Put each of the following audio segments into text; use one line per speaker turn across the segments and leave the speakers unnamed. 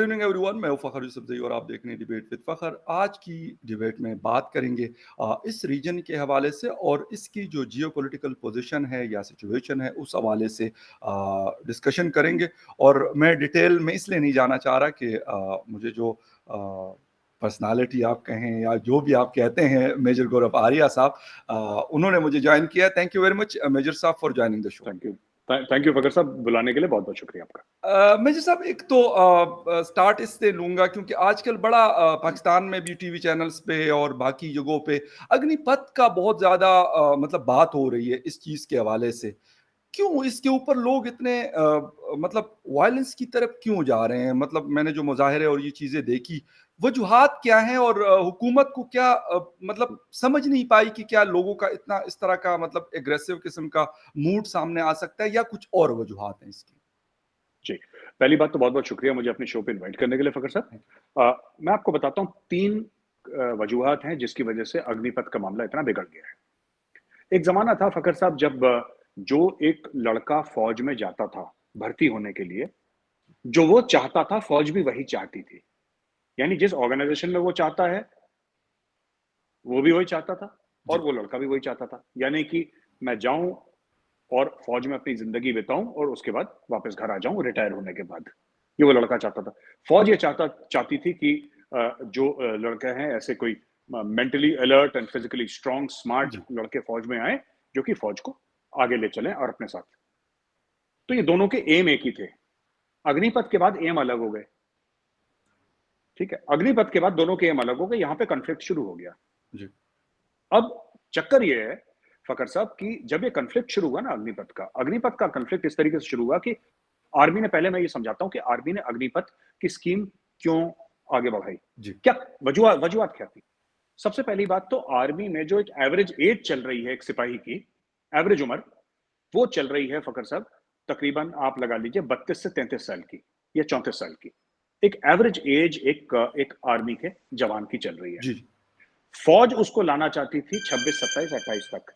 Good evening everyone, मैं हूं फ़खर यूसुफ़ज़ई और आप देख रहे हैं डिबेट विद फ़खर। आज की डिबेट में बात करेंगे इस रीजन के हवाले से और इसकी जो जियोपॉलिटिकल पोजीशन है या सिचुएशन है उस हवाले से डिस्कशन करेंगे। और मैं डिटेल में इसलिए नहीं जाना चाह रहा कि मुझे जो पर्सनालिटी आप कहें या जो भी आप कहते हैं मेजर गौरव आर्या साहब, उन्होंने मुझे ज्वाइन किया। Thank you very much major साहब for joining the show.
Thank you Fakhar साहब, बुलाने के लिए बहुत बहुत शुक्रिया आपका।
मेजर साहब, एक तो स्टार्ट इससे लूंगा क्योंकि आजकल बड़ा पाकिस्तान में भी टीवी चैनल्स पे और बाकी जगहों पे अग्निपथ का बहुत ज्यादा मतलब बात हो रही है इस चीज के हवाले से। क्यों इसके ऊपर लोग इतने मतलब वायलेंस की तरफ क्यों जा रहे हैं? मतलब मैंने जो मुजाहरे और ये चीजें देखी, वजूहात क्या हैं और हुकूमत को क्या मतलब समझ नहीं पाई कि क्या लोगों का इतना इस तरह का मतलब एग्रेसिव किस्म का मूड सामने आ सकता है या कुछ और वजूहात हैं इसकी?
जी, पहली बात तो बहुत-बहुत शुक्रिया मुझे अपने शो पे इनवाइट करने के लिए फ़खर साहब। मैं आपको बताता हूँ 3 वजूहात हैं जिसकी वजह से अग्निपथ का मामला इतना बिगड़ गया है। एक ज़माना था फ़खर साहब जब जो एक लड़का फ़ौज में जाता था भर्ती होने के लिए, जो वो चाहता था फ़ौज भी वही चाहती थी। यानी जिस ऑर्गनाइज़ेशन में वो चाहता है, वो भी वही चाहता था और
जी।
वो लड़का भी वही चाहता था। यानी कि मैं जाऊँ और फ़ौज में अपनी ज़िंदगी बिताऊँ और उसके बाद वापस घर आ जाऊँ रिटायर होने के बाद। ये वो लड़का चाहता था। फ़ौज ये चाहती थी कि जो लड़के हैं ऐसे कोई mentally alert and physically strong, smart
जी।
लड़के फ़ौज में आएँ, जो कि फ़ौज को आगे ले चलें और अपने साथ। तो ये दोनों के एम एक ही थे। अग्निपथ के बाद एम अलग हो गए, ठीक है? अग्निपथ के बाद दोनों के एम अलग हो गए, यहाँ पे कॉन्फ्लिक्ट शुरू हो गया।
जी।
अब चक्कर ये है फ़खर साहब कि जब ये कॉन्फ्लिक्ट शुरू हुआ ना अग्निपथ का कॉन्फ्लिक्ट इस तरीके से शुरू हुआ कि आर्मी ने पहले मैं ये समझाता हूँ कि आर्मी ने अग्निपथ की स्कीम क्यों आगे बढ़ाई?
जी।
क्या वजूहात क्या थी? सबसे पहली बात तो आर्मी में जो एक एवरेज एज चल रही है एक सिपाही की, एवरेज उम्र, वो चल रही है फ़खर साहब तकरीबन आप लगा लीजिए 32 से 33 साल की या 34 साल की। एक एवरेज एज एक आर्मी के जवान की चल रही है।
जी।
फ़ौज उसको लाना चाहती थी 26, 27, 28 तक।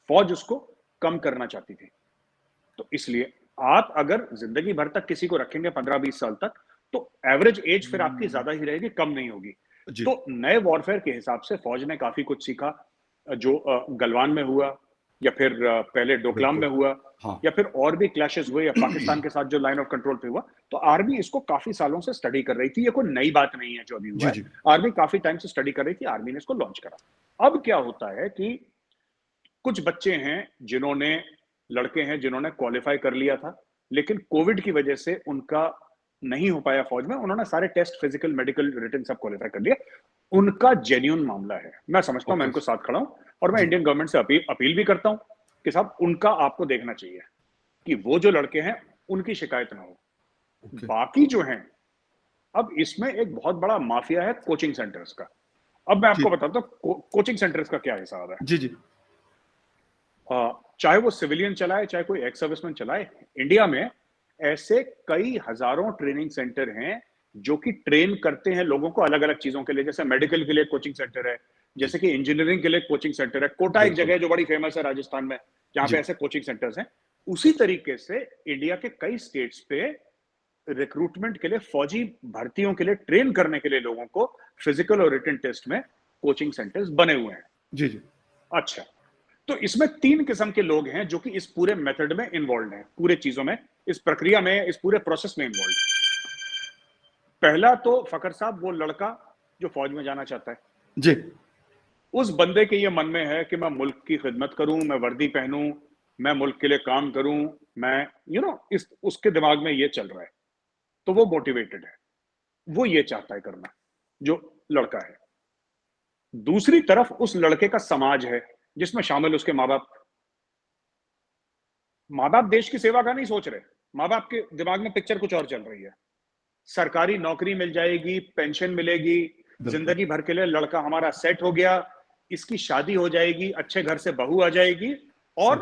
फ़ौज उसको कम करना चाहती थी। तो इसलिए आप अगर ज़िंदगी भर तक किसी को रखेंगे 15-20 साल तक, तो एवरेज एज फिर आपकी ज़्यादा ही रहेगी, कम नहीं होगी।
जी।
तो नए वॉरफेयर के हिसाब से फ़ौज ने काफ़ी कुछ सीखा जो गलवान में हुआ या फिर पहले डोकलाम में
बिल्कुल।
हुआ
हाँ।
या फिर और भी क्लैशेस हुए या पाकिस्तान के साथ जो लाइन ऑफ कंट्रोल पे हुआ, तो आर्मी इसको काफ़ी सालों से स्टडी कर रही थी। ये कोई नई बात नहीं है जो अभी हुआ
जी।
है।
जी।
आर्मी काफ़ी टाइम से स्टडी कर रही थी, आर्मी ने इसको लॉन्च करा। अब क्या होता है कि कुछ बच्चे हैं जिन्होंने लड़के हैं जिन्होंने क्वालिफाई कर लिया था, लेकिन कोविड की वजह से उनका नहीं हो पाया फौज में। उन्होंने सारे टेस्ट, फिजिकल, मेडिकल, रिटन सब क्वालिफाई कर लिया। उनका जेन्युइन मामला है। मैं समझता हूँ, मैं
ओके।
इनको साथ खड़ा हूँ और मैं
जी।
इंडियन गवर्नमेंट से अपील भी करता हूँ कि साहब उनका आपको देखना चाहिए कि वो जो लड़के हैं उनकी शिकायत ना हो।
ओके।
बाकी जो हैं, अब इसमें एक बहुत बड़ा माफिया है कोचिंग सेंटर्स का। अब मैं आपको
जी।
बताता हूँ कोचिंग सेंटर्स का क्या हिसाब है।
जी। जी।
चाहे वो सिविलियन चलाए, चाहे कोई एक्स सर्विसमैन चलाए, इंडिया में ऐसे कई हजारों ट्रेनिंग सेंटर हैं जो कि ट्रेन करते हैं लोगों को अलग-अलग चीजों के लिए। जैसे मेडिकल के लिए कोचिंग सेंटर है,
जी।
जैसे कि इंजीनियरिंग के लिए कोचिंग सेंटर है। कोटा एक
बिल्कुल।
जगह है जो बड़ी फेमस है राजस्थान में, जहाँ पे
जी।
ऐसे कोचिंग सेंटर्स हैं। उसी तरीके से इंडिया के कई स्टेट्स पे रिक्रूटमेंट के लिए, फौजी भर्तियों के लिए ट्रेन करने के लिए लोगों को फिजिकल और रिटन टेस्ट में कोचिंग सेंटर्स बने हुए हैं।
जी। जी।
अच्छा, तो इसमें 3 किस्म के लोग हैं जो कि इस पूरे मेथड में इन्वॉल्व्ड हैं, पूरे चीज़ों में, इस प्रक्रिया में, इस पूरे प्रोसेस में इन्वॉल्व्ड हैं। पहला तो फ़खर साहब वो लड़का जो फ़ौज में जाना चाहता है।
जी।
उस बंदे के ये मन में है कि मैं मुल्क की खिदमत करूँ, मैं वर्दी पहनूँ, मैं मुल्क के लिए काम करूँ, मैं इस उसके दिमाग में ये चल रहा है। तो वो मोटिवेटेड है। वो ये चाहता है करना, जो लड़का है। दूसरी तरफ उस लड़के का समाज है, जिसमें शामिल उसके माँ-बाप। माँ-बाप देश की सेवा का नहीं सोच रहे। माँ-बाप के दिमाग में पिक्चर कुछ और चल रही है। सरकारी नौकरी मिल जाएगी, पेंशन मिलेगी,
बिल्कुल।
ज़िंदगी भर के लिए लड़का हमारा सेट हो गया, इसकी शादी हो जाएगी, अच्छे घर से बहू आ जाएगी
सही।
और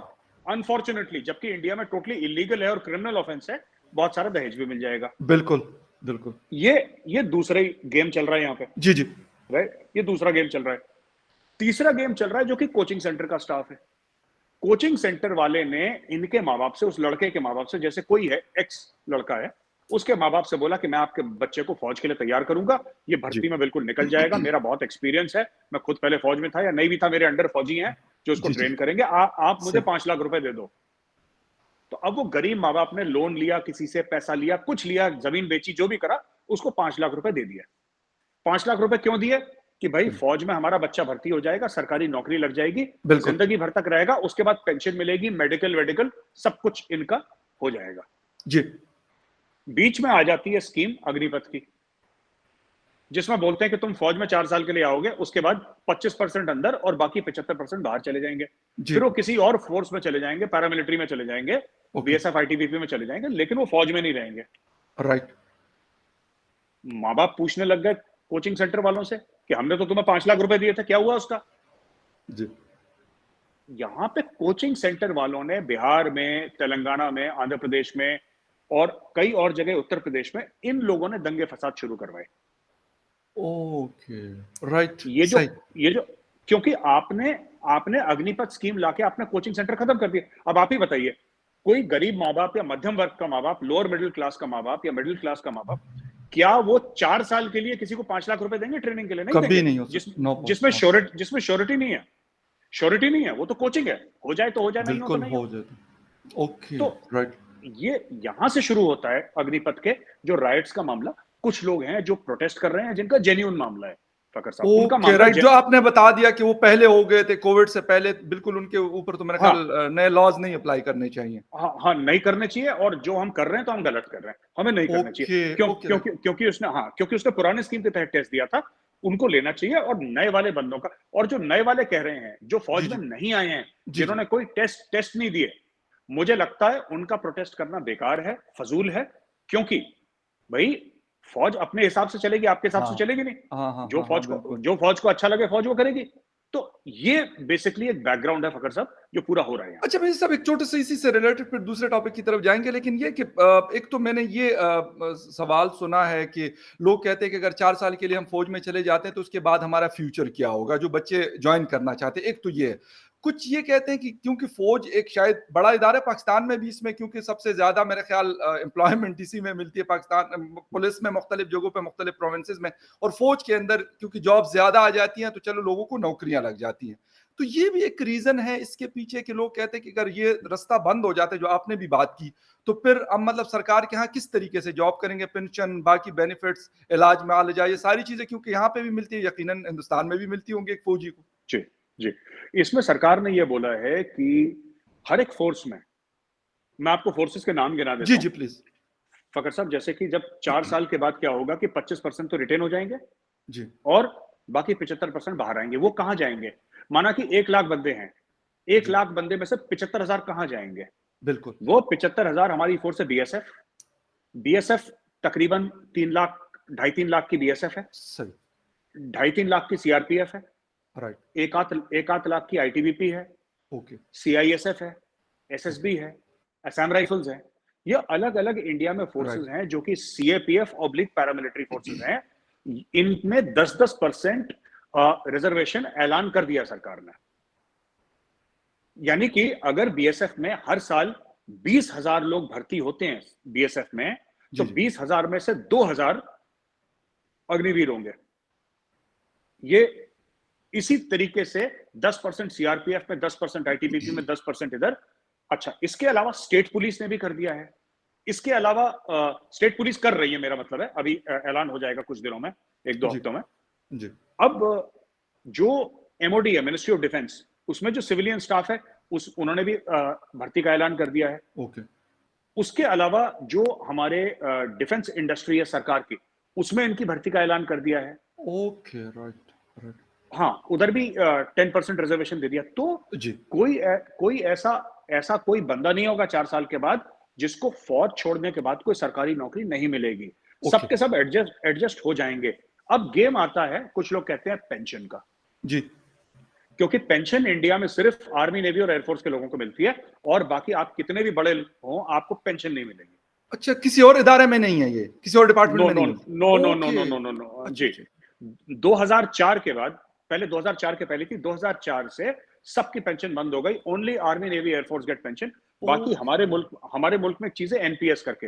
अनफॉर्च्यूनेटली जबकि इंडिया में टोटली इल्लीगल है और क्रिमिनल ऑफेंस है, बहुत सारा दहेज भी मिल जाएगा।
बिल्कुल। बिल्कुल।
ये ये दूसरा ही गेम चल रहा है यहाँ पे,
जी। जी।
राइट? ये दूसरा गेम चल रहा है। तीसरा गेम चल रहा है जो कि कोचिंग सेंटर का स्टाफ है। कोचिंग सेंटर वाले ने इनके माँ-बाप से, उस लड़के के माँ-बाप से, जैसे कोई है, एक्स लड़का है, उसके माँ बाप से बोला कि मैं आपके बच्चे को फौज के लिए तैयार करूंगा, ये
जी।
भर्ती में बिल्कुल निकल जाएगा, मेरा बहुत एक्सपीरियंस है, मैं खुद पहले फौज में था या नहीं भी था, मेरे अंडर फौजी हैं जो उसको
जी, जी।
ट्रेन करेंगे, आप मुझे
सही।
5 लाख रुपए दे दो। तो अब वो गरीब माँ बाप ने लोन लिया, किसी से पैसा लिया, कुछ लिया, जमीन बेची, जो भी करा, उसको 5 लाख रुपए दे दिया। 5 लाख रुपए क्यों दिए? कि भाई
बिल्कुल,
फौज में हमारा बच्चा भर्ती हो जाएगा, सरकारी नौकरी लग जाएगी,
बिल्कुल।
जिंदगी भर तक रहेगा, उसके बाद पेंशन मिलेगी, मेडिकल वेडिकल सब कुछ इनका हो जाएगा।
जी।
बीच में आ जाती है स्कीम अग्निपथ की, जिसमें बोलते हैं कि तुम फौज में 4 साल के लिए आओगे, उसके बाद 25% अंदर और बाकी 75% बाहर चले जाएंगे।
जी।
फिर वो किसी और फोर्स में चले जाएंगे, पैरामिलिट्री में चले जाएंगे,
ओके।
बीएसएफ आईटीबीपी में चले जाएंगे, लेकिन वो फौज में नहीं रहेंगे।
राइट।
माँ बाप पूछने लग गए कोचिंग सेंटर वालों से कि हमने तो तुम्हें 5 लाख रुपए दिए थे, क्या हुआ उसका?
जी।
यहाँ पे कोचिंग सेंटर वालों ने बिहार में, तेलंगाना में, आंध्र प्रदेश में और कई और जगह उत्तर प्रदेश में इन लोगों ने दंगे फसाद शुरू करवाए।
ओके। राइट।
ये जो
सही।
ये जो क्योंकि आपने आपने अग्निपथ स्कीम लाके आपने कोचिंग सेंटर खत्म कर दिए। अब आप ही बताइए, कोई गरीब माँ बाप या मध्यम वर्ग का माँ बाप, लोअर मिडिल क्लास का माँ बाप या मिडिल क्लास का माँ बाप, क्या वो 4 साल के लिए किसी को 5 लाख रुपए देंगे ट्रेनिंग के लिए? नहीं
कभी
देंगे।
नहीं हो
जिस
सकता। नो
जिसमें
पॉसिबल।
श्योरिटी नहीं है, श्योरिटी नहीं है, वो तो कोचिंग है, हो जाए तो हो जाए, नहीं हो तो
बिल्कुल
नहीं
हो
हो।
जाता। ओके।
तो
राइट।
ये यहां से शुरू होता है अग्निपथ के जो राइट्स का मामला। कुछ लोग हैं जो प्रोटेस्ट कर रहे हैं, जिनका जेन्युइन मामला है, फकर साहब, उनका
ओके।
मामला
राइट, जो आपने बता दिया कि वो पहले हो गए थे कोविड से पहले, बिल्कुल उनके ऊपर तो मेरा
हाँ,
ख्याल नए लॉज नहीं अप्लाई करने चाहिए।
हाँ, हाँ, नहीं करने चाहिए, और जो हम कर रहे हैं तो हम गलत कर रहे हैं, हमें नहीं करना
ओके।
चाहिए। क्यों?
ओके। राइट।
क्योंकि उसने पुराने स्कीम के तहत टेस्ट दिया था, उनको लेना चाहिए। और नए वाले बंदों का, और जो नए वाले कह रहे हैं, जो फौज
जी,
में
जी।
नहीं आए हैं,
जी, जी।
जिन्होंने कोई टेस्ट नहीं दिए, मुझे लगता है उनका प्रोटेस्ट करना बेकार है, फजूल है। क्योंकि भाई फौज अपने हिसाब से चलेगी, आपके हिसाब से
हाँ।
चलेगी नहीं।
हाँ, हाँ, हाँ, हाँ, बिल्कुल।
जो फौज को अच्छा लगे फौज वो करेगी। तो ये बेसिकली एक बैकग्राउंड है फकर साहब, जो पूरा हो रहा है यहाँ
अच्छा, भाई साहब, एक छोटे से इसी से रिलेटेड फिर दूसरे टॉपिक की तरफ जाएँगे, लेकिन ये कि एक तो मैंने ये सवाल सुना है कि लोग कहते हैं कि अगर 4 साल के लिए हम फ़ौज में चले जाते हैं, तो उसके बाद हमारा फ्यूचर क्या होगा? जो बच्चे जॉइन करना चाहते हैं, एक तो ये है। कुछ ये कहते हैं कि क्योंकि फ़ौज एक शायद बड़ा इदारा है पाकिस्तान में भी, इसमें क्योंकि सबसे ज़्यादा मेरा ख़्याल एम्प्लॉयमेंट इसी में मिलती है पाकिस्तान, पुलिस में मुख्तलिफ जगहों पे, मुख्तलिफ प्रोविंसेस में, और फ़ौज के अंदर क्योंकि जॉब ज़्यादा आ जाती हैं, तो चलो लोगों को नौकरियाँ लग जाती हैं। तो ये भी एक रीजन है इसके पीछे कि लोग कहते हैं कि अगर ये रास्ता बंद हो जाता है, जो आपने भी बात की, तो फिर अब मतलब सरकार के यहाँ किस तरीके से जॉब करेंगे, पेंशन, बाकी बेनिफिट्स, इलाज में आ ये सारी चीजें, क्योंकि यहाँ पे भी मिलती है, यकीनन हिंदुस्तान में भी मिलती होंगी एक फौजी को।
जी, जी। इसमें सरकार ने ये बोला है कि हर एक फोर्स में, मैं आपको फोर्सेस के नाम गिना
जी,
देता
जी,
हूँ।
प्लीज।
फकर साहब, जैसे कि जब 4 साल के बाद क्या होगा कि 25% तो रिटेन हो जाएंगे
जी।
और बाकी 75% बाहर आएंगे। वो कहाँ जाएंगे? माना कि 1 लाख बंदे हैं, 1
जी।
लाख बंदे में से 75,000 कहाँ जाएंगे?
बिल्कुल।
वो 75,000 हमारी फोर्स है बीएसएफ। बीएसएफ तकरीबन 3 लाख, ढाई 3 लाख की बीएसएफ है,
सही।
ढाई 3 लाख की सीआरपीएफ है,
राइट।
एक आध लाख की आईटीबीपी है,
ओके।
सीआईएसएफ है,
ओके।
एसएसबी है, असम राइफल्स है। ये अलग अलग इंडिया में फोर्सेस
राइट।
हैं जो कि सीएपीएफ ऑब्लिक पैरामिलिट्री फोर्सेस हैं। इनमें 10-10% रिजर्वेशन ऐलान कर दिया सरकार ने। यानी कि अगर बीएसएफ में हर साल 20,000 लोग भर्ती होते हैं बीएसएफ में, तो
जी, जी।
20,000 में से 2,000 अग्निवीर होंगे। ये इसी तरीके से 10% सीआरपीएफ में, 10% आईटीबीपी में, 10% इधर। अच्छा, इसके अलावा स्टेट पुलिस ने भी कर दिया है। इसके अलावा स्टेट पुलिस कर रही है, मेरा मतलब है, अभी ऐलान हो जाएगा कुछ दिनों में, 1-2
जी।
हफ्तों में।
जी।
अब जो एमओडी है, मिनिस्ट्री ऑफ डिफेंस, उसमें जो सिविलियन स्टाफ है, उन्होंने भी भर्ती का ऐलान कर दिया है।
ओके।
उसके अलावा जो हमारे डिफेंस इंडस्ट्री है सरकार की, उसमें इनकी भर्ती का ऐलान कर दिया है।
ओके। राइट। राइट।
हाँ, उधर भी 10% रिजर्वेशन दे दिया। तो
जी।
कोई ऐसा कोई बंदा नहीं होगा 4 साल के बाद जिसको फौज छोड़ने के बाद कोई सरकारी नौकरी नहीं मिलेगी।
ओके।
सबके सब एडजस्ट हो जाएंगे। अब गेम आता है, कुछ लोग कहते हैं पेंशन का,
जी।
क्योंकि पेंशन इंडिया में सिर्फ आर्मी, नेवी और एयरफोर्स के लोगों को मिलती है, और बाकी आप कितने भी बड़े हो, आपको पेंशन नहीं मिलेगी।
अच्छा, किसी और इदारे में नहीं है, ये किसी और डिपार्टमेंट
नो
में
नो
नहीं
नो
मिलती?
No no
okay.
No no no no
अच्छा,
जी।
अच्छा।
2004 के बाद, पहले 2004 के पहले थी, 2004 से सबकी पेंशन बंद हो गई। Only army, navy, air force get pension. बाकी
ओके।
हमारे मुल्क में चीजें एनपीएस करके,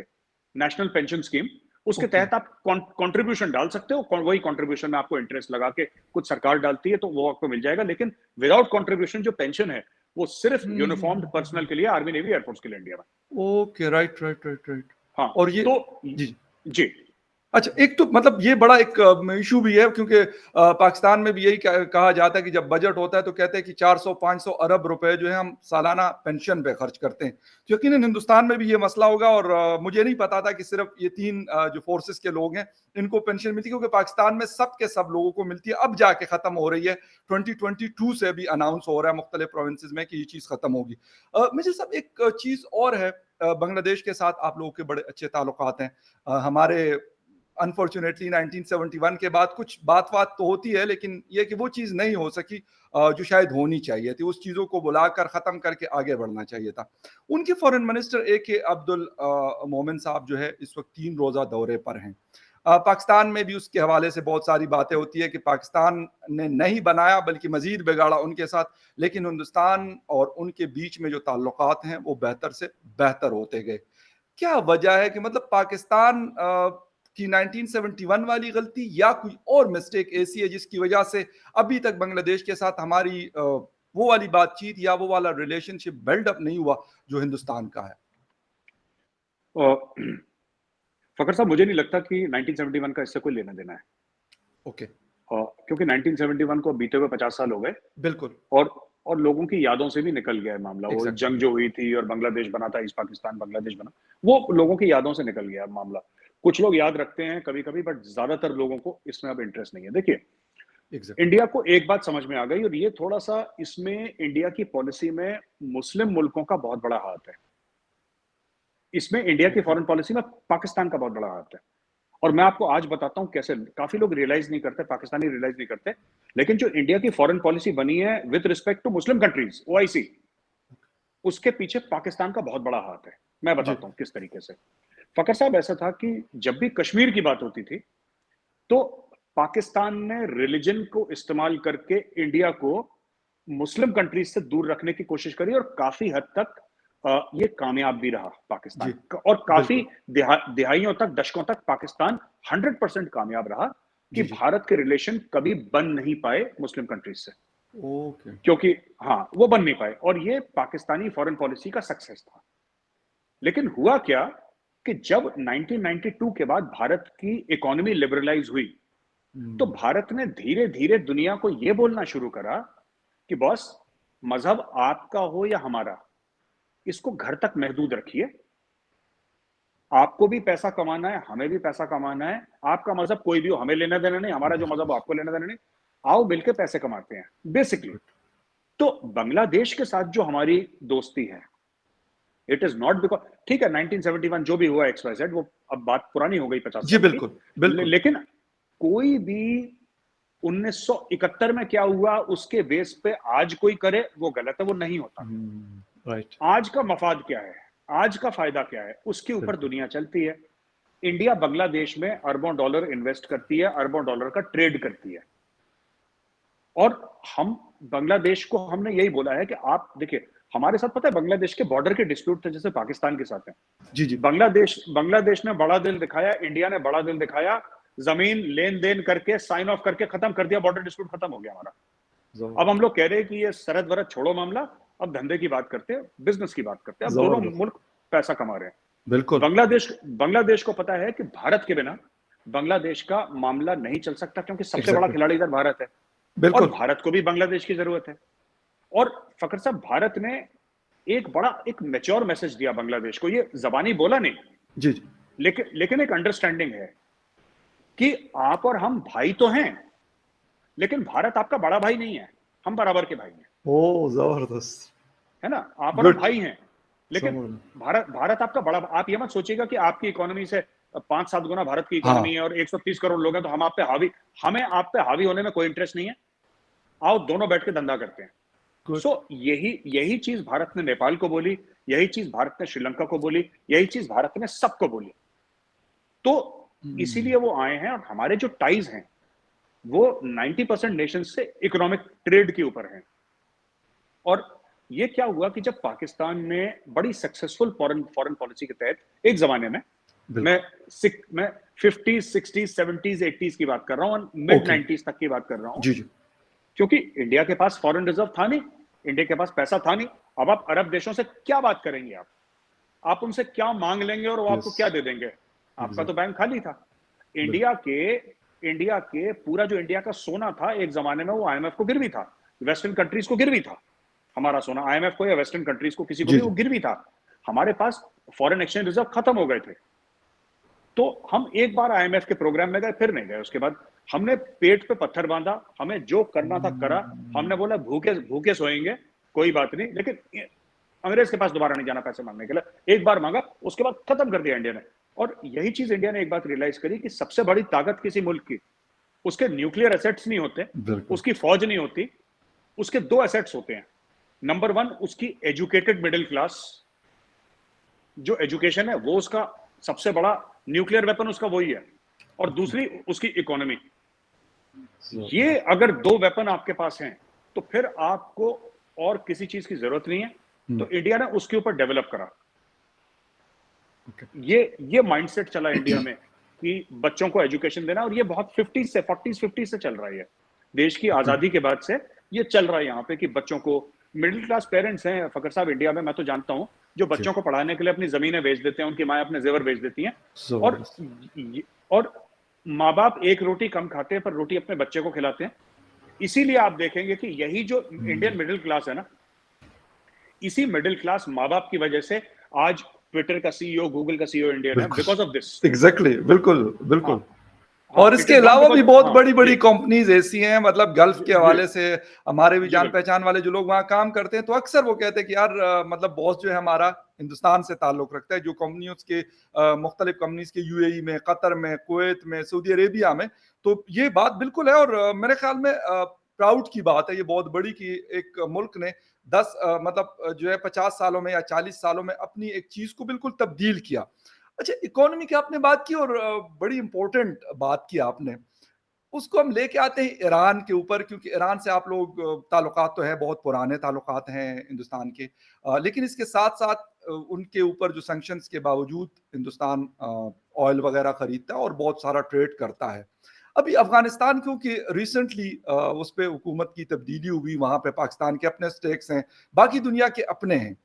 नेशनल पेंशन स्कीम, उसके
ओके।
तहत आप कंट्रीब्यूशन डाल सकते हो, वही कंट्रीब्यूशन में आपको इंटरेस्ट लगा के कुछ सरकार डालती है तो वो आपको मिल जाएगा, लेकिन विदाउट कंट्रीब्यूशन जो पेंशन है वो सिर्फ यूनिफॉर्म्ड पर्सनल के लिए, आर्मी नेवी एयरफोर्स के लिए इंडिया में।
Okay, right right right right.
हाँ,
और ये,
तो
जी,
जी।
अच्छा, एक तो मतलब ये बड़ा एक इशू भी है, क्योंकि पाकिस्तान में भी यही कहा जाता है कि जब बजट होता है तो कहते हैं कि 400-500 अरब रुपए जो है हम सालाना पेंशन पे खर्च करते हैं। तो यकीनन हिंदुस्तान में भी ये मसला होगा, और मुझे नहीं पता था कि सिर्फ ये 3 जो फोर्सेस के लोग हैं इनको पेंशन मिलती है, क्योंकि पाकिस्तान में सब के सब लोगों को मिलती है। अब जाके खत्म हो रही है, 2022 से भी अनाउंस हो रहा है मुख्तलिफ प्रोविंसेस में कि ये चीज खत्म होगी। मुझे सब एक चीज और है, बांग्लादेश के साथ आप लोगों के बड़े अच्छे ताल्लुकात हैं। हमारे अनफॉर्चुनेटली 1971 के बाद कुछ बात तो होती है, लेकिन ये कि वो चीज़ नहीं हो सकी जो शायद होनी चाहिए थी। उस चीज़ों को बुलाकर ख़त्म करके आगे बढ़ना चाहिए था। उनके फॉरेन मिनिस्टर AK अब्दुल मोमिन साहब जो है इस वक्त 3 रोज़ा दौरे पर हैं। पाकिस्तान में भी उसके हवाले से बहुत सारी बातें होती है कि पाकिस्तान ने नहीं बनाया बल्कि मज़ीद बिगाड़ा उनके साथ, लेकिन हिंदुस्तान और उनके बीच में जो ताल्लुकात हैं वो बेहतर से बेहतर होते गए। क्या वजह है कि मतलब पाकिस्तान की 1971 वाली गलती, या कोई और मिस्टेक ऐसी है जिसकी वजह से अभी तक बांग्लादेश के साथ हमारी वो वाली बातचीत या वो वाला रिलेशनशिप बिल्डअप नहीं हुआ जो हिंदुस्तान का है?
फखर साहब, मुझे नहीं लगता कि 1971 का इससे कोई लेना देना है।
ओके।
क्योंकि 1971 को बीते हुए 50 साल हो गए,
बिल्कुल।
और और लोगों की यादों से भी निकल गया है मामला। वो
एग्जैक्टली।
जंग जो हुई थी और बांग्लादेश बना था, ईस्ट पाकिस्तान बांग्लादेश बना, वो लोगों की यादों से निकल गया मामला। कुछ लोग याद रखते हैं कभी कभी, बट ज्यादातर लोगों को इसमें अब इंटरेस्ट नहीं है। देखिए,
एग्जैक्टली।
इंडिया को एक बात समझ में आ गई, और ये थोड़ा सा इसमें इंडिया की पॉलिसी में मुस्लिम मुल्कों का बहुत बड़ा हाथ है। इसमें इंडिया की
ओके।
फॉरेन पॉलिसी में पाकिस्तान का बहुत बड़ा हाथ है। और मैं आपको आज बताता हूं कैसे। काफी लोग रियलाइज नहीं करते, पाकिस्तानी रियलाइज नहीं करते, लेकिन जो इंडिया की फॉरेन पॉलिसी बनी है with respect to Muslim countries, OIC, उसके पीछे पाकिस्तान का बहुत बड़ा हाथ है। मैं
जी।
बताता हूं किस तरीके से। फकर साहब, ऐसा था कि जब भी कश्मीर की बात होती थी तो पाकिस्तान ने रिलीजन को इस्तेमाल करके इंडिया को मुस्लिम कंट्रीज से दूर रखने की कोशिश करी, और काफी हद तक ये कामयाब भी रहा पाकिस्तान।
जी।
और काफी
बिल्कुल।
दिहाइयों तक, दशकों तक पाकिस्तान 100% कामयाब रहा कि
जी जी।
भारत के रिलेशन कभी बन नहीं पाए मुस्लिम कंट्रीज से।
ओके।
क्योंकि हाँ, वो बन नहीं पाए, और ये पाकिस्तानी फॉरेन पॉलिसी का सक्सेस था। लेकिन हुआ क्या कि जब 1992 के बाद भारत की इकोनॉमी लिबरलाइज हुई, तो
हम्म।
भारत ने धीरे धीरे दुनिया को यह बोलना शुरू करा कि बॉस, मजहब आपका हो या हमारा, इसको घर तक महदूद रखिए। आपको भी पैसा कमाना है, हमें भी पैसा कमाना है। आपका मजहब कोई भी हो, हमें लेना देना नहीं, हमारा जो मजहब हो आपको लेना देना नहीं। आओ मिलकर पैसे कमाते हैं, बेसिकली।
गुड।
तो बांग्लादेश के साथ जो हमारी दोस्ती है, इट इज नॉट बिकॉज, ठीक है 1971 जो भी हुआ XYZ, वो अब बात पुरानी हो गई 50
जी
साल की।
बिल्कुल बिल्कुल।
लेकिन कोई भी 1971 में क्या हुआ उसके बेस पे आज कोई करे, वो गलत है, वो नहीं होता।
राइट।
आज का मफाद क्या है, आज का फायदा क्या है, उसके ऊपर
बिल्कुल।
दुनिया चलती है। इंडिया बांग्लादेश में अरबों डॉलर इन्वेस्ट करती है, अरबों डॉलर का ट्रेड करती है। और हम बांग्लादेश को हमने यही बोला है कि आप देखिए, हमारे साथ पता है बांग्लादेश के बॉर्डर के डिस्प्यूट थे जैसे पाकिस्तान के साथ है।
जी जी।
बांग्लादेश ने बड़ा दिल दिखाया, इंडिया ने बड़ा दिल दिखाया, जमीन लेन देन करके साइन ऑफ करके खत्म कर दिया, बॉर्डर डिस्प्यूट खत्म हो गया हमारा। अब हम
जबरदस्त।
लोग कह रहे हैं कि ये सरहद वरद छोड़ो मामला, अब धंधे की बात करते हैं, बिजनेस की बात करते हैं। अब दोनों
जबरदस्त।
मुल्क पैसा कमा रहे हैं।
बिल्कुल।
बांग्लादेश को पता है कि भारत के बिना बांग्लादेश का मामला नहीं चल सकता, क्योंकि सबसे बड़ा
एग्जैक्टली।
खिलाड़ी इधर भारत है, और
बिल्कुल।
भारत को भी बांग्लादेश की जरूरत है। और फकर साहब, भारत ने एक मैच्योर मैसेज दिया बांग्लादेश को, ये जबानी बोला नहीं,
जी जी।
लेकिन एक अंडरस्टैंडिंग है कि आप और हम भाई तो हैं, लेकिन भारत आपका बड़ा भाई नहीं है, हम बराबर के भाई हैं।
ओ जबरदस्त।
है ना, आप और हम
गुड।
भाई हैं, लेकिन
समझ।
भारत आपका बड़ा। आप ये मत सोचिएगा कि आपकी इकोनॉमी से 5-7 गुना भारत की इकोनॉमी
हाँ।
है और 130 करोड़ लोग हैं तो हम आप पे हावी। हमें आप पे हावी होने में कोई इंटरेस्ट नहीं है। आओ दोनों बैठ के धंधा करते हैं।
गुड।
सो यही चीज भारत ने नेपाल को बोली, यही चीज भारत ने श्रीलंका को बोली, यही चीज भारत ने सबको बोली। तो इसीलिए वो आए हैं, और हमारे जो टाइज हैं वो 90% नेशन से इकोनॉमिक ट्रेड के ऊपर हैं। और ये क्या हुआ कि जब पाकिस्तान ने बड़ी सक्सेसफुल फॉरेन पॉलिसी के तहत एक जमाने में मैं 50s 60s 70s 80s की बात कर रहा हूँ, मिड
ओके
90s तक की बात कर रहा हूँ,
जी जी
क्योंकि इंडिया के पास फॉरेन रिजर्व था नहीं, इंडिया के पास पैसा था नहीं। अब आप अरब देशों से क्या बात करेंगे? आप उनसे क्या मांग लेंगे और वो आपको
यस
क्या दे देंगे? आपका तो
एग्जैक्ट
बैंक खाली था। इंडिया
बिल्कुल
के इंडिया के पूरा जो इंडिया का सोना था एक जमाने में, वो आईएमएफ को गिरवी था, वेस्टर्न कंट्रीज को गिरवी था। हमारा सोना आईएमएफ को या वेस्टर्न कंट्रीज को, किसी को
जी
भी, वो
जी
गिरवी था। हमारे पास फॉरेन एक्सचेंज रिजर्व खत्म हो गए थे। तो हम एक बार आईएमएफ के प्रोग्राम में गए, फिर नहीं गए। उसके बाद हमने पेट पे पत्थर बांधा, हमें जो करना था करा। हमने बोला भूखे भूखे सोएंगे, कोई बात नहीं, लेकिन अंग्रेज के पास दोबारा नहीं जाना पैसे मांगने के लिए। एक बार मांगा, उसके बाद खत्म कर दिया इंडिया ने। और यही चीज इंडिया ने एक बात रियलाइज करी कि सबसे बड़ी ताकत किसी मुल्क की उसके न्यूक्लियर एसेट्स नहीं होते,
बिल्कुल
उसकी फौज नहीं होती, उसके दो एसेट्स होते हैं। नंबर वन, उसकी एजुकेटेड मिडिल क्लास। जो एजुकेशन है वो उसका सबसे बड़ा न्यूक्लियर वेपन, उसका वही है। और दूसरी उसकी इकोनॉमी। ये अगर दो वेपन आपके पास हैं तो फिर आपको और किसी चीज की जरूरत नहीं है। तो इंडिया ने उसके ऊपर डेवलप करा। ये माइंडसेट चला इंडिया में कि बच्चों को एजुकेशन देना, और ये बहुत 50 से 40 50 से चल रहा है। देश की आजादी के बाद से ये चल रहा है यहाँ पे कि बच्चों को, मिडिल क्लास पेरेंट्स हैं फकर साहब इंडिया में, मैं तो जानता हूँ, जो बच्चों को पढ़ाने के लिए अपनी जमीनें बेच देते हैं, उनकी माएं अपने जेवर बेच देती हैं। और
जबरदस्त
और माँ बाप एक रोटी कम खाते हैं पर रोटी अपने बच्चे को खिलाते हैं। इसीलिए आप देखेंगे कि यही जो इंडियन मिडिल क्लास है ना, इसी मिडिल क्लास माँ बाप की वजह से आज ट्विटर का सीईओ, गूगल का सीईओ इंडियन है, बिकॉज ऑफ दिस।
बिल्कुल एग्जैक्टली बिल्कुल
हाँ
बिल्कुल
हाँ,
और
इट
इसके
इज नॉट
अलावा भी
बिकॉज,
बहुत
हाँ
बड़ी
जी
बड़ी कंपनीज ऐसी हैं मतलब गल्फ के
जी
हवाले से हमारे भी
जी
जान
बिल्कुल
पहचान वाले जो लोग वहाँ काम करते हैं तो अक्सर वो कहते हैं कि यार मतलब बॉस जो है हमारा हिंदुस्तान से ताल्लुक रखता है, जो कंपनियों के मुख्तलिफ कंपनीज के यूएई में, कतर में, कुवैत में, सऊदी अरेबिया में। तो ये बात बिल्कुल है और मेरे ख्याल में प्राउड की बात है ये बहुत बड़ी कि एक मुल्क ने 10 मतलब जो है 50 सालों में या 40 सालों में अपनी एक चीज को बिल्कुल तब्दील किया। अच्छा इकोनॉमी की आपने बात की और बड़ी इंपॉर्टेंट बात की आपने, उसको हम लेके आते हैं ईरान के ऊपर क्योंकि ईरान से आप लोग ताल्लुकात तो है, बहुत पुराने ताल्लुकात हैं हिंदुस्तान के, लेकिन इसके साथ साथ उनके ऊपर जो सैंक्शंस के बावजूद हिंदुस्तान ऑयल वगैरह खरीदता है और बहुत सारा ट्रेड करता है। अभी अफगानिस्तान क्योंकि रिसेंटली उस पर हुकूमत की तब्दीली हुई, वहां पे पाकिस्तान के अपने स्टेक्स हैं, बाकी दुनिया के अपने हैं।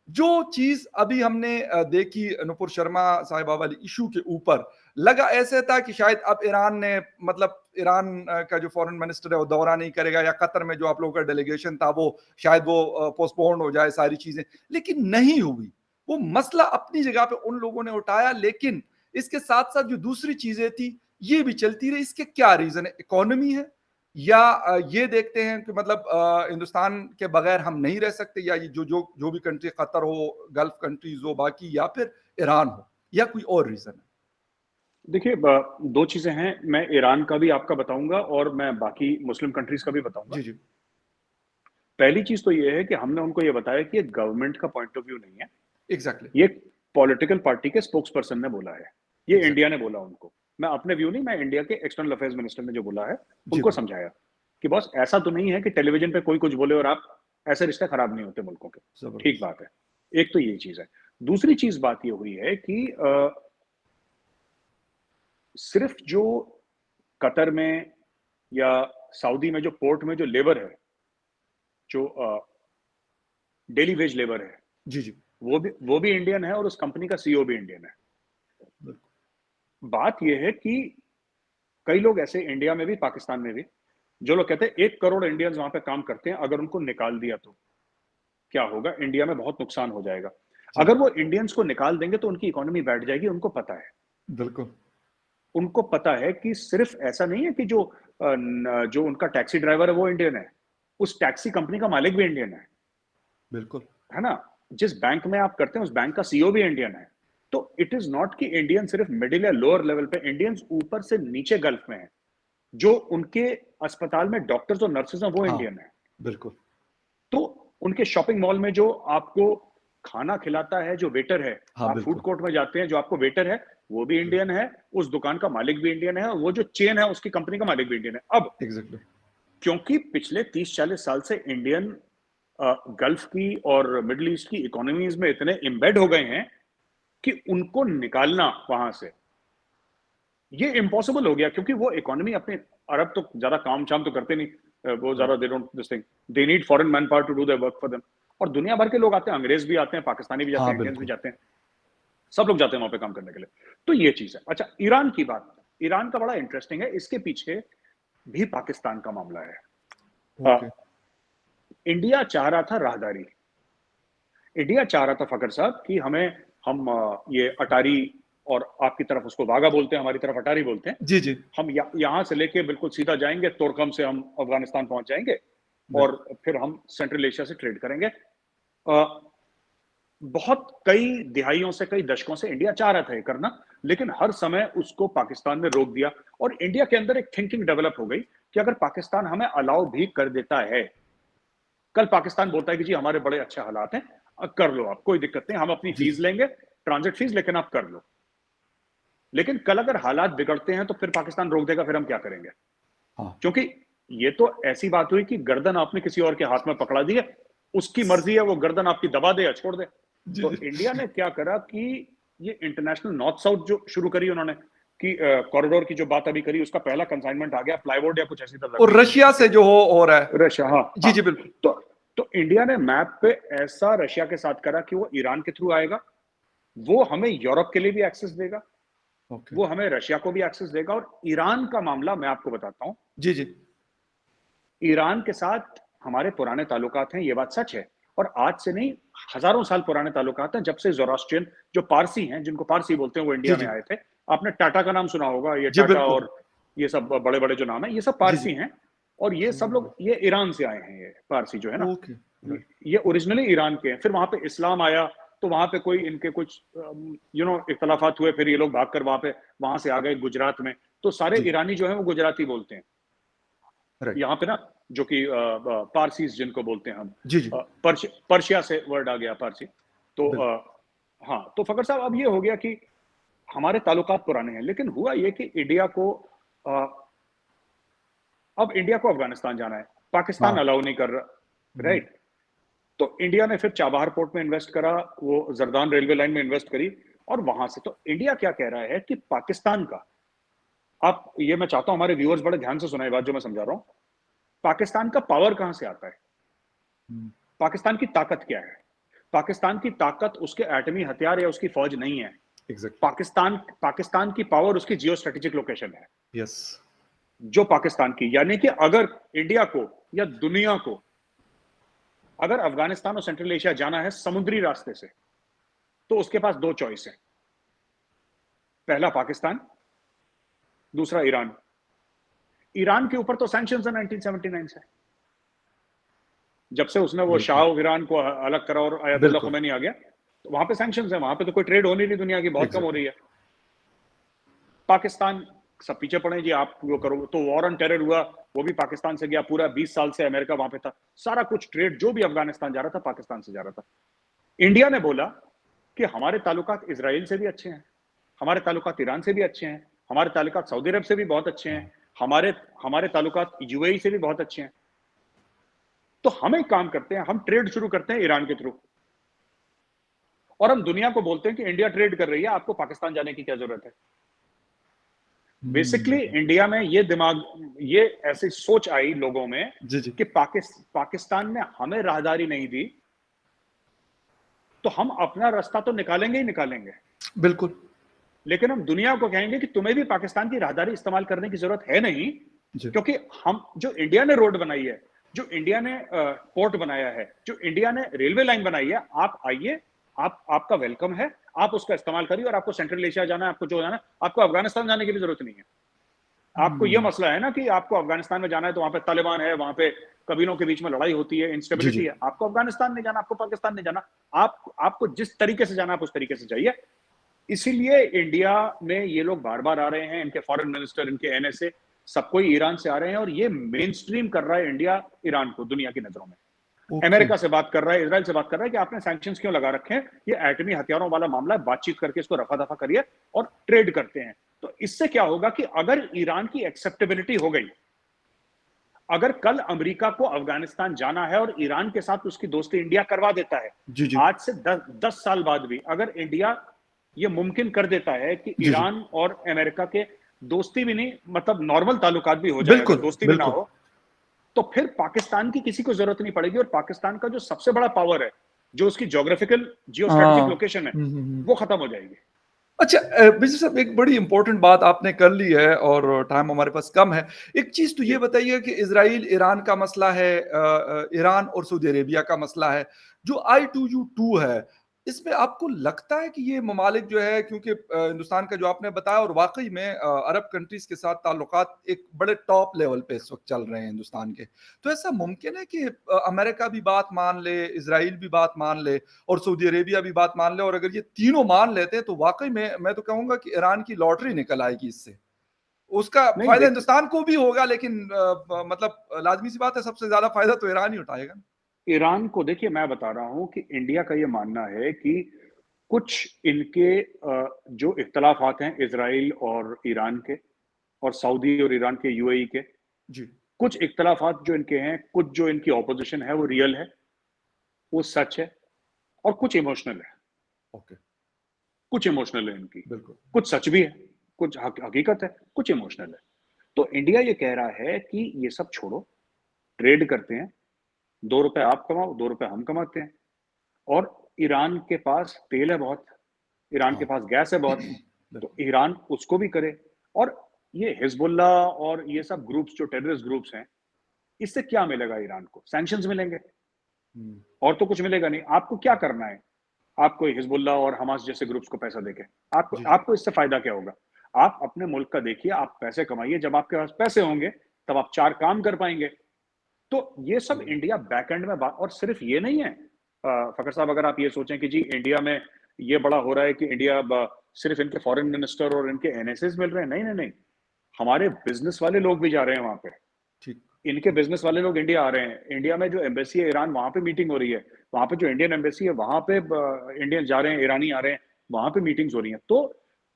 जो चीज अभी हमने देखी नुपुर शर्मा साहिबा वाली इशू के ऊपर, लगा ऐसे था कि शायद अब ईरान ने मतलब ईरान का जो फॉरेन मिनिस्टर है वो दौरा नहीं करेगा, या कतर में जो आप लोगों का डेलीगेशन था वो शायद वो पोस्टपोन हो जाए सारी चीजें, लेकिन नहीं हुई। वो मसला अपनी जगह पे उन लोगों ने उठाया, लेकिन इसके साथ साथ जो दूसरी चीजें थी ये भी चलती रही। इसके क्या रीजन है? इकोनॉमी है या ये देखते हैं कि मतलब हिंदुस्तान के बगैर हम नहीं रह सकते, या ये जो भी कंट्री, कतर हो, गल्फ कंट्रीज हो बाकी, या फिर ईरान हो, या कोई और रीजन है?
देखिए, दो चीजें हैं। मैं ईरान का भी आपका बताऊंगा और मैं बाकी मुस्लिम कंट्रीज का भी बताऊंगा।
जी जी
पहली चीज तो ये है कि हमने उनको ये बताया कि ये गवर्नमेंट का पॉइंट ऑफ व्यू नहीं है,
एग्जैक्टली
ये पॉलिटिकल पार्टी के स्पोक्स पर्सन ने बोला है, ये इंडिया
एग्जैक्टली
ने बोला उनको। मैं अपने व्यू नहीं, मैं इंडिया के एक्सटर्नल अफेयर्स मिनिस्टर ने जो बोला है
जी
उनको समझाया कि बॉस ऐसा तो नहीं है कि टेलीविजन पे कोई कुछ बोले और आप, ऐसे रिश्ते खराब नहीं होते मुल्कों के। ठीक
जबरदस्त
बात है। एक तो ये चीज है। दूसरी चीज बात ये हुई है कि सिर्फ जो कतर में या सऊदी में जो पोर्ट में जो लेबर है, जो डेली वेज लेबर है,
जी जी
वो भी इंडियन है और उस कंपनी का सीईओ भी इंडियन है।
बिल्कुल
बात यह है कि कई लोग ऐसे इंडिया में भी, पाकिस्तान में भी, जो लोग कहते हैं 1 करोड़ इंडियंस वहां पे काम करते हैं, अगर उनको निकाल दिया तो क्या होगा, इंडिया में बहुत नुकसान हो जाएगा।
जी
अगर वो इंडियंस को निकाल देंगे तो उनकी इकोनॉमी बैठ जाएगी, उनको पता है।
बिल्कुल
उनको पता है कि सिर्फ ऐसा नहीं है कि जो उनका टैक्सी ड्राइवर है वो इंडियन है, उस टैक्सी कंपनी का मालिक भी इंडियन
बिल्कुल
है ना। जिस बैंक में आप करते हैं उस बैंक का सीईओ भी इंडियन है। तो इट इज नॉट कि इंडियन सिर्फ मिडिल या लोअर लेवल पे, इंडियंस ऊपर से नीचे गल्फ में है। जो उनके अस्पताल में डॉक्टर्स और नर्सेज हैं वो
हाँ
इंडियन है।
बिल्कुल
तो उनके शॉपिंग मॉल में जो आपको खाना खिलाता है, जो वेटर है,
हाँ
आप फूड
बिल्कुल
कोर्ट में जाते हैं, जो आपको वेटर है वो भी इंडियन है, उस दुकान का मालिक भी इंडियन है, और वो जो चेन है उसकी कंपनी का मालिक भी इंडियन है। अब
एग्जैक्टली
क्योंकि पिछले 30-40 साल से इंडियन गल्फ की और मिडिल ईस्ट की इकोनॉमीज में इतने एम्बेड हो गए हैं कि उनको निकालना वहां से ये इम्पॉसिबल हो गया, क्योंकि वो इकोनॉमी अपने, अरब तो ज्यादा काम शाम तो करते नहीं, वो ज्यादा they don't this thing, they need foreign manpower to do their work for them. और दुनिया भर के लोग आते हैं, अंग्रेज भी आते हैं, पाकिस्तानी भी जाते
हाँ
हैं, इंडियंस भी
बिल्कुल।
जाते हैं, सब लोग जाते हैं वहां पे काम करने के लिए। तो ये चीज है। अच्छा, ईरान की बात, ईरान का बड़ा इंटरेस्टिंग है, इसके पीछे भी पाकिस्तान का मामला है।
ओके।
इंडिया चाह रहा था राहदारी, इंडिया चाह रहा था फखर साहब कि हम ये अटारी, और आपकी तरफ उसको वाघा बोलते हैं, हमारी तरफ अटारी बोलते हैं,
जी जी।
हम यहां से लेके बिल्कुल सीधा जाएंगे, तोरकम से हम अफगानिस्तान पहुंच जाएंगे, और
बिल्कुल।
फिर हम सेंट्रल एशिया से ट्रेड करेंगे। बहुत कई दिहाइयों से, कई दशकों से इंडिया चाह रहा था ये करना, लेकिन हर समय उसको पाकिस्तान ने रोक दिया। और इंडिया के अंदर एक थिंकिंग डेवलप हो गई कि अगर पाकिस्तान हमें अलाउ भी कर देता है, कल पाकिस्तान बोलता है कि जी हमारे बड़े अच्छे हालात हैं, कर लो आप, कोई दिक्कत नहीं, हम अपनी
जी
फीस
जी।
लेंगे, ट्रांजिट फीस, लेकिन आप कर लो। लेकिन कल अगर हालात बिगड़ते हैं तो फिर पाकिस्तान रोक देगा, फिर हम क्या करेंगे?
हाँ।
क्योंकि ये तो ऐसी बात हुई कि गर्दन आपने किसी और के हाथ में पकड़ा दी है, उसकी मर्जी है वो गर्दन आपकी दबा दे या छोड़ दे।
जी
तो
जी।
इंडिया ने क्या करा कि ये इंटरनेशनल नॉर्थ साउथ जो शुरू करी उन्होंने, कि कॉरिडोर की जो बात अभी करी, उसका पहला कंसाइनमेंट आ गया, प्लाईवुड या कुछ ऐसी तरह
और रशिया से जो हो रहा है।
रशिया, हाँ
जी
हाँ।
जी बिल्कुल।
तो तो इंडिया ने मैप पे ऐसा रशिया के साथ करा कि वो ईरान के थ्रू आएगा, वो हमें यूरोप के लिए भी एक्सेस देगा,
ओके।
वो हमें रशिया को भी एक्सेस देगा। और ईरान का मामला मैं आपको बताता हूं,
जी जी।
ईरान के साथ हमारे पुराने ताल्लुकात हैं, ये बात सच है। और आज से नहीं, हजारों साल पुराने ताल्लुकात हैं, जब से ज़ोरास्ट्रियन जो पारसी हैं, जिनको पारसी बोलते हैं, वो
जी
इंडिया में
जी।
आए थे। आपने टाटा का नाम सुना होगा, ये
जी
टाटा
बिल्कुल।
और ये सब बड़े बड़े जो नाम है, ये सब
जी जी।
पारसी हैं। और ये सब लोग, ये ईरान से आए हैं, ये पारसी जो है ना,
ओके। राइट।
ये ओरिजिनली ईरान के हैं। फिर वहां पे इस्लाम आया, तो वहां पे कोई इनके कुछ इख्तलाफात हुए, फिर ये लोग भागकर वहां से आ गए गुजरात में। तो सारे
जी।
ईरानी जो है वो गुजराती बोलते हैं
राइट।
यहाँ पे ना, जो कि पारसीज जिनको बोलते हैं हम,
जी जी।
पर्शिया से वर्ड आ गया पारसी। तो
बिल्कुल।
हाँ, तो फकर साहब अब ये हो गया कि हमारे ताल्लुकात पुराने हैं, लेकिन हुआ ये कि इंडिया को अ, अब इंडिया को अफगानिस्तान जाना है, पाकिस्तान
हाँ।
अलाउ नहीं कर रहा, राइट? तो इंडिया ने फिर चाबहार पोर्ट में इन्वेस्ट करा, वो जरदान रेलवे लाइन में इन्वेस्ट करी, और वहां से तो इंडिया क्या कह रहा है कि पाकिस्तान का, आप ये मैं चाहता हूं हमारे व्यूअर्स बड़े ध्यान से सुनाए बात जो मैं समझा रहा हूं, पाकिस्तान का पावर कहां से आता है, पाकिस्तान की ताकत क्या है? पाकिस्तान की ताकत उसके एटमी हथियार या उसकी फौज नहीं है।
एग्जैक्टली।
पाकिस्तान पाकिस्तान की पावर उसकी जियो स्ट्रेटेजिक लोकेशन है,
यस।
जो पाकिस्तान की, यानी कि अगर इंडिया को या दुनिया को, अगर अफगानिस्तान और सेंट्रल एशिया जाना है समुद्री रास्ते से, तो उसके पास दो चॉइस है, पहला पाकिस्तान, दूसरा ईरान। ईरान के ऊपर तो सैंक्शंस है 1979 से, जब से उसने वो
बिल्कुल।
शाह ईरान को अलग करा और अयतुल्ला
बिल्कुल।
खुमैनी आ गया, तो वहां पे सैंक्शंस है, वहां पे तो कोई ट्रेड हो नहीं रही दुनिया की, बहुत कम हो
एग्जैक्टली।
रही है। पाकिस्तान सब पीछे पड़े जी, आप वो करो, तो वॉर ऑन टेरर हुआ, वो भी पाकिस्तान से गया, पूरा 20 साल से अमेरिका वहां पे था, सारा कुछ ट्रेड जो भी अफगानिस्तान जा रहा था पाकिस्तान से जा रहा था। इंडिया ने बोला कि हमारे ताल्लुकात इजराइल से भी अच्छे हैं, हमारे ताल्लुकात ईरान से भी अच्छे हैं, हमारे ताल्लुकात सऊदी अरब से भी बहुत अच्छे हैं, हमारे हमारे ताल्लुकात यूएई से भी बहुत अच्छे हैं। तो हम एक काम करते हैं, हम ट्रेड शुरू करते हैं ईरान के थ्रू, और हम दुनिया को बोलते हैं कि इंडिया ट्रेड कर रही है, आपको पाकिस्तान जाने की क्या जरूरत है? बेसिकली इंडिया में ये दिमाग, ये ऐसी सोच आई लोगों में
जी जी।
कि पाकिस्तान ने हमें राहदारी नहीं दी, तो हम अपना रास्ता तो निकालेंगे ही निकालेंगे,
बिल्कुल।
लेकिन हम दुनिया को कहेंगे कि तुम्हें भी पाकिस्तान की राहदारी इस्तेमाल करने की जरूरत है नहीं,
जी।
क्योंकि हम, जो इंडिया ने रोड बनाई है, जो इंडिया ने पोर्ट बनाया है, जो इंडिया ने रेलवे लाइन बनाई है, आप आइए, आपका वेलकम है, आप उसका इस्तेमाल करिए। और आपको सेंट्रल एशिया जाना है, आपको जो जाना है, आपको अफगानिस्तान जाने की भी जरूरत नहीं है। आपको यह मसला है ना कि आपको अफगानिस्तान में जाना है, तो वहां पे तालिबान है, वहां पे कबीलों के बीच में लड़ाई होती है,
जी
इंस्टेबिलिटी
जी।
है, आपको अफगानिस्तान नहीं जाना, आपको पाकिस्तान नहीं जाना, आपको जिस तरीके से जाना आप उस तरीके से जाइए। इसीलिए इंडिया में ये लोग बार बार आ रहे हैं, इनके फॉरेन मिनिस्टर, इनके एनएसए, सब कोई ईरान से आ रहे हैं, और ये मेन स्ट्रीम कर रहा है इंडिया ईरान को दुनिया की नजरों में।
ओके।
अमेरिका से बात कर रहा है, इजराइल से बात कर रहा है कि आपने सैंक्शंस क्यों लगा रखे हैं, ये एटमी हथियारों वाला मामला है, बातचीत करके इसको रफा दफा करिए और ट्रेड करते हैं। तो इससे क्या होगा कि अगर ईरान की एक्सेप्टेबिलिटी हो गई, अगर कल अमेरिका को अफगानिस्तान जाना है और ईरान के साथ उसकी दोस्ती इंडिया करवा देता है,
जी जी।
आज से 10 साल बाद भी अगर इंडिया ये मुमकिन कर देता है कि
जी, जी।
ईरान और अमेरिका के दोस्ती भी नहीं, मतलब नॉर्मल ताल्लुकात भी हो जाए, अगर
बिल्कुल,
दोस्ती भी ना
बिल्कुल।
हो, तो फिर पाकिस्तान की किसी को जरूरत नहीं पड़ेगी, और पाकिस्तान का जो सबसे बड़ा पावर है, जो उसकी ज्योग्राफिकल जियो स्ट्रेटेजिक
हाँ।
लोकेशन है,
हुँ।
वो खत्म हो जाएगी।
अच्छा मिर्ज़ा साहब एक बड़ी इम्पोर्टेंट बात आपने कर ली है और टाइम हमारे पास कम है। एक चीज़ तो ये
जी।
बताइए कि इज़राइल-ईरान का मसला है ईरान और सऊदी अरेबिया का मसला है। जो I2U2 है, इसमें आपको लगता है कि ये ममालिक जो है क्योंकि हिंदुस्तान का जो आपने बताया और वाक़ई में अरब कंट्रीज़ के साथ ताल्लुकात एक बड़े टॉप लेवल पे इस वक़्त चल रहे हैं हिंदुस्तान के। तो ऐसा मुमकिन है कि अमेरिका भी बात मान ले, इज़राइल भी बात मान ले और सऊदी अरेबिया भी बात मान ले और अगर ये तीनों मान लेते हैं तो वाक़ई में मैं तो कहूँगा कि ईरान की लॉटरी निकल आएगी इससे। उसका
नहीं
फ़ायदा
देख,
हिंदुस्तान को भी होगा लेकिन ब मतलब लाज़मी सी बात है सबसे ज़्यादा फ़ायदा तो ईरान ही उठाएगा।
ईरान को देखिए, मैं बता रहा हूं कि इंडिया का ये मानना है कि कुछ इनके जो इख्तलाफात हैं इजराइल और ईरान के, और सऊदी और ईरान के, यूएई के,
जी,
कुछ इख्तलाफात जो इनके हैं, कुछ जो इनकी ऑपोजिशन है वो रियल है, वो सच है, और कुछ इमोशनल है।
ओके,
कुछ इमोशनल है इनकी,
बिल्कुल।
कुछ सच भी है, कुछ हकीकत है, कुछ इमोशनल है। तो इंडिया ये कह रहा है कि ये सब छोड़ो, ट्रेड करते हैं, 2 रुपए आप कमाओ, 2 रुपए हम कमाते हैं, और ईरान के पास तेल है बहुत, ईरान के
हाँ,
पास गैस है बहुत, तो
बिल्कुल।
ईरान उसको भी करे। और ये हिजबुल्लाह और ये सब ग्रुप्स जो टेररिस्ट ग्रुप्स हैं, इससे क्या मिलेगा ईरान को? सैंक्शंस मिलेंगे,
हुँ,
और तो कुछ मिलेगा नहीं। आपको क्या करना है? आपको हिजबुल्लाह और हमास जैसे ग्रुप्स को पैसा देके, आपको
जी, जी।
आपको इससे फायदा क्या होगा? आप अपने मुल्क का देखिए, आप पैसे कमाइए, जब आपके पास पैसे होंगे, तब आप 4 काम कर पाएँगे। तो ये सब
हुँ,
इंडिया बैकएंड में और सिर्फ ये नहीं है। फ़खर साहब, अगर आप ये सोचें कि जी इंडिया में ये बड़ा हो रहा है कि इंडिया सिर्फ इनके फॉरेन मिनिस्टर और इनके एनएसएस मिल रहे हैं, नहीं, नहीं, नहीं। हमारे बिज़नेस वाले लोग भी जा रहे हैं वहाँ पे।
ठीक।
इनके बिज़नेस वाले लोग इंडिया आ रहे हैं। इंडिया में जो एम्बेसी है ईरान, वहाँ पे मीटिंग हो रही है। वहाँ पे जो इंडियन एम्बेसी है, वहाँ पे इंडियन जा रहे हैं, ईरानी आ रहे हैं, वहाँ पे मीटिंग्स हो रही हैं। तो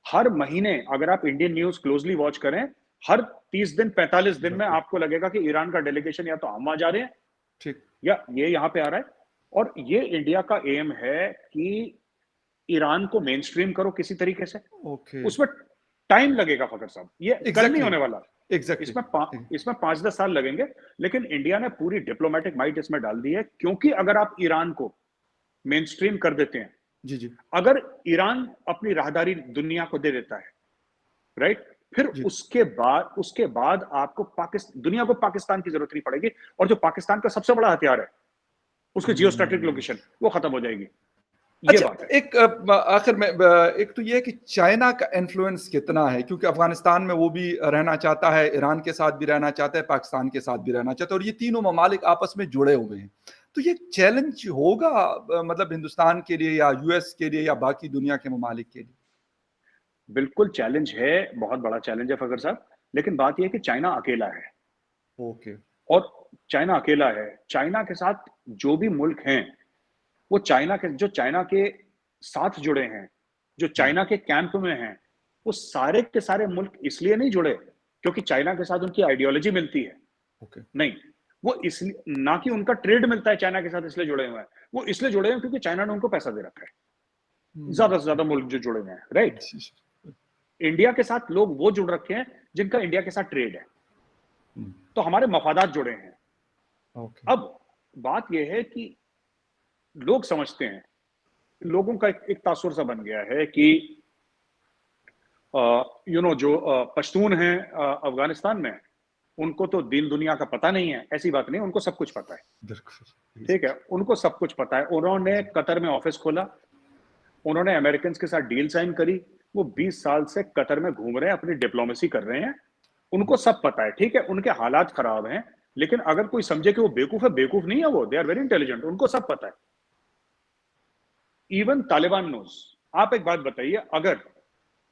हर महीने अगर आप इंडियन न्यूज़ क्लोज़ली वॉच करें, हर 30 दिन, 45 दिन में
बिल्कुल,
आपको लगेगा कि ईरान का डेलीगेशन या तो हम वहाँ जा रहे हैं,
ठीक।
या ये यहाँ पे आ रहा है। और ये इंडिया का एम है कि ईरान को मेनस्ट्रीम करो किसी तरीके से।
ओके,
उसमें टाइम लगेगा फ़खर साहब, ये कल नहीं
इग्ज़ैक्टली,
होने वाला।
इग्ज़ैक्टली।
इसमें 5-10 साल लगेंगे, लेकिन इंडिया ने पूरी डिप्लोमैटिक माइट इसमें डाल दी है, क्योंकि अगर आप ईरान को मेनस्ट्रीम कर देते हैं,
जी, जी।
अगर ईरान अपनी राहदारी दुनिया को दे देता है, राइट? फिर
जी।
उसके बाद आपको दुनिया को पाकिस्तान की ज़रूरत नहीं पड़ेगी, और जो पाकिस्तान का सबसे बड़ा हथियार है, उसकी जियो स्ट्रैटेजिक
हुँ।
लोकेशन, वो खत्म हो जाएगी। ये
अच्छा,
बात है।
एक आखिर में एक तो ये है कि चाइना का इन्फ्लुएंस कितना है? क्योंकि अफ़गानिस्तान में वो भी रहना चाहता है, ईरान के साथ भी रहना चाहता है, पाकिस्तान के साथ भी रहना चाहता है और ये तीनों ममालिक आपस में जुड़े हुए हैं। तो ये चैलेंज होगा मतलब हिंदुस्तान के लिए या यूएस के लिए या बाकी दुनिया के ममालिक के लिए?
बिल्कुल चैलेंज है, बहुत बड़ा चैलेंज है फ़खर साहब, लेकिन बात ये है कि चाइना अकेला है।
ओके।
और चाइना अकेला है। चाइना के साथ जो भी मुल्क हैं, वो चाइना के साथ जुड़े हैं, जो
हुँ,
चाइना के कैंप में हैं, वो सारे के सारे मुल्क इसलिए नहीं जुड़े, क्योंकि चाइना के साथ उनकी आइडियोलॉजी मिलती है।
ओके।
नहीं, वो इसलिए ना कि उनका ट्रेड मिलता है चाइना के साथ इसलिए जुड़े हुए हैं। वो इसलिए जुड़े हैं क्योंकि चाइना ने उनको पैसा दे रखा है।
हुँ,
ज़्यादा से ज़्यादा मुल्क जो जुड़े हुए हैं, राइट?
जी, जी।
इंडिया के साथ लोग वो जुड़ रखे हैं, जिनका इंडिया के साथ ट्रेड है।
हुँ,
तो हमारे मफादात जुड़े हैं।
ओके।
अब बात ये है कि लोग समझते हैं, लोगों का एक तासुर सा बन गया है कि जो पश्तून हैं अफ़गानिस्तान में, उनको तो दीन दुनिया का पता नहीं है। ऐसी बात नहीं, उनको सब कुछ पता है,
बिल्कुल।
ठीक है? उनको सब कुछ पता है। उन्होंने
जी,
कतर में ऑफ़िस खोला, उन्होंने अमेरिकन्स के साथ डील साइन करी, वो 20 साल से कतर में घूम रहे हैं, अपनी डिप्लोमेसी कर रहे हैं।
हुँ,
उनको सब पता है, ठीक है? उनके हालात खराब हैं, लेकिन अगर कोई समझे कि वो बेवकूफ़ है, बेवकूफ़ नहीं है वो, दे आर वेरी इंटेलिजेंट, उनको सब पता है। Even Taliban knows. आप एक बात बताइए, अगर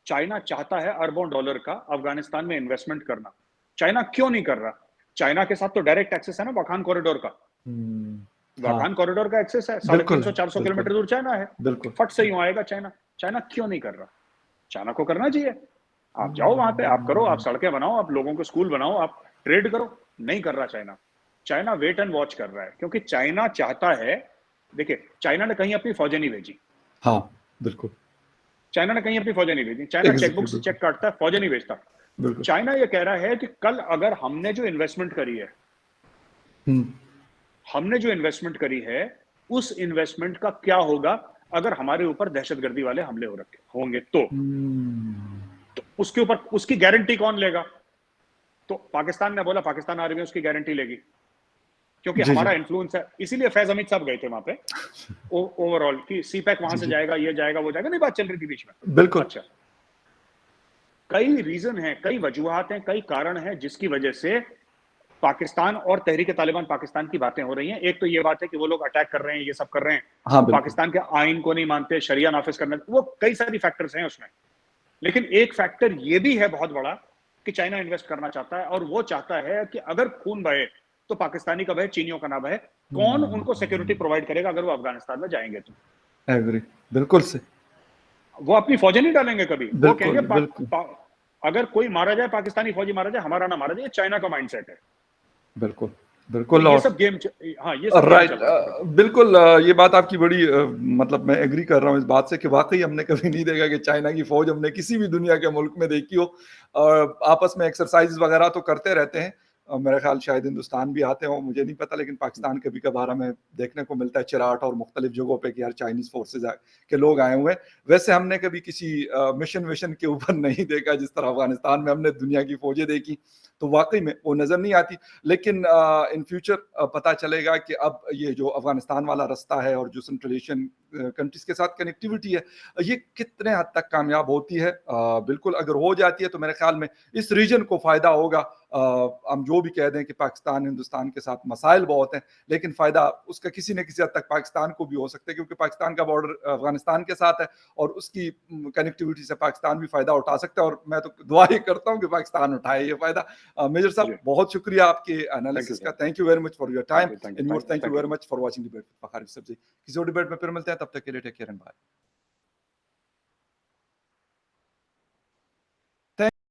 चाइना चाहता है अरबों डॉलर का अफ़गानिस्तान में इन्वेस्टमेंट करना, चाइना क्यों नहीं कर रहा? चाइना के साथ तो डायरेक्ट एक्सेस है ना वाखान कॉरिडोर का।
हुँ, हाँ,
वाखान कॉरिडोर का एक्सेस है,
बिल्कुल,
350-400
बिल्कुल,
किलोमीटर दूर चाइना है।
बिल्कुल।
फट से यूँ आएगा चाइना। चाइना क्यों नहीं कर रहा? चाइना को करना चाहिए। आप जाओ वहाँ पे, आप करो, आप
हुँ,
सड़कें बनाओ, आप लोगों को स्कूल बनाओ, आप ट्रेड करो। नहीं कर रहा China. China wait and watch कर रहा है, क्योंकि चाइना चाहता है, देखिए, चाइना ने कहीं अपनी फ़ौजें नहीं भेजी।
हाँ, बिल्कुल।
चाइना ने कहीं अपनी फौजें नहीं भेजी। चाइना चेकबुक से चेक काटता है, फौजें नहीं भेजता। चाइना ये कह रहा है कि कल अगर हमने जो इन्वेस्टमेंट करी है, हमने जो इन्वेस्टमेंट करी है, उस इन्वेस्टमेंट का क्या होगा अगर हमारे ऊपर दहशतगर्दी वाले हमले हो रखे होंगे तो उसके ऊपर उसकी गारंटी कौन लेगा? तो पाकिस्तान ने बोला पाकिस्तान आर्मी उसकी गारंटी लेगी, क्योंकि हमारा इन्फ्लुएंस है। इसीलिए फैज हमीद साहब गए थे वहां पे ओवरऑल कि सीपैक वहां से जाएगा, ये जाएगा, वो जाएगा। नहीं, बात चल रही थी बीच में।
बिल्कुल।
अच्छा, कई रीजन है, कई वजूहात हैं, कई कारण हैं जिसकी वजह से पाकिस्तान और तहरीक तालिबान पाकिस्तान की बातें हो रही हैं। एक तो ये बात है कि वो लोग अटैक कर रहे हैं, ये सब कर रहे हैं,
हाँ,
पाकिस्तान के आइन को नहीं मानते, शरिया नाफिज करना, वो कई सारी फैक्टर्स हैं उसमें। लेकिन एक फैक्टर ये भी है बहुत बड़ा कि चाइना इन्वेस्ट करना चाहता है, और वो चाहता है कि अगर खून बहे तो पाकिस्तानी का बहे, चीनियों का ना बहे। कौन उनको सिक्योरिटी प्रोवाइड करेगा अगर वो अफगानिस्तान में जाएंगे तो?
एग्री, बिल्कुल से।
वो अपनी फौजें नहीं डालेंगे कभी। वो कहेंगे अगर कोई मारा जाए, पाकिस्तानी फौजी मारा जाए, हमारा ना मारा जाए। चाइना का माइंडसेट है।
बिल्कुल, बिल्कुल।
तो ये
और
सब गेम हाँ, ये सब
राइट,
गेम चल रहा है।
बिल्कुल। ये बात आपकी बड़ी मतलब मैं एग्री कर रहा हूँ इस बात से कि वाकई हमने कभी नहीं देखा कि चाइना की फौज हमने किसी भी दुनिया के मुल्क में देखी हो। और आपस में एक्सरसाइज वगैरह तो करते रहते हैं। मेरा ख्याल शायद हिंदुस्तान भी आते हो, मुझे नहीं पता, लेकिन पाकिस्तान कभी कभार हमें देखने को मिलता है चिराट और मुख्तलिफ जगहों पे कि यार चाइनीज फोर्सेज के लोग आए हुए हैं। वैसे हमने कभी किसी मिशन विशन के ऊपर नहीं देखा जिस तरह अफगानिस्तान में हमने दुनिया की फौजें देखी, तो वाकई में वो नजर नहीं आती। लेकिन इन फ्यूचर पता चलेगा कि अब ये जो अफगानिस्तान वाला रास्ता है और जो सेंट्रल एशियन कंट्रीज के साथ कनेक्टिविटी है, ये कितने हद तक कामयाब होती है। बिल्कुल अगर हो जाती है तो मेरे ख्याल में इस रीजन को फायदा होगा। हम जो भी कह दें कि पाकिस्तान हिंदुस्तान के साथ मसाइल बहुत हैं, लेकिन फायदा उसका किसी न किसी हद तक पाकिस्तान को भी हो सकता है, क्योंकि पाकिस्तान का बॉर्डर अफगानिस्तान के साथ है और उसकी कनेक्टिविटी से पाकिस्तान भी फायदा उठा सकता है। और मैं तो दुआ ही करता हूँ कि पाकिस्तान उठाए ये फायदा। मेजर साहब, बहुत शुक्रिया आपके एनालिसिस का। Thank you very much for your time and your thank you very much for watching debate with Fakhar Yusuf ji. किसी और डिबेट में फिर मिलते हैं, तब तक के लिए टेक केयर एंड बाय।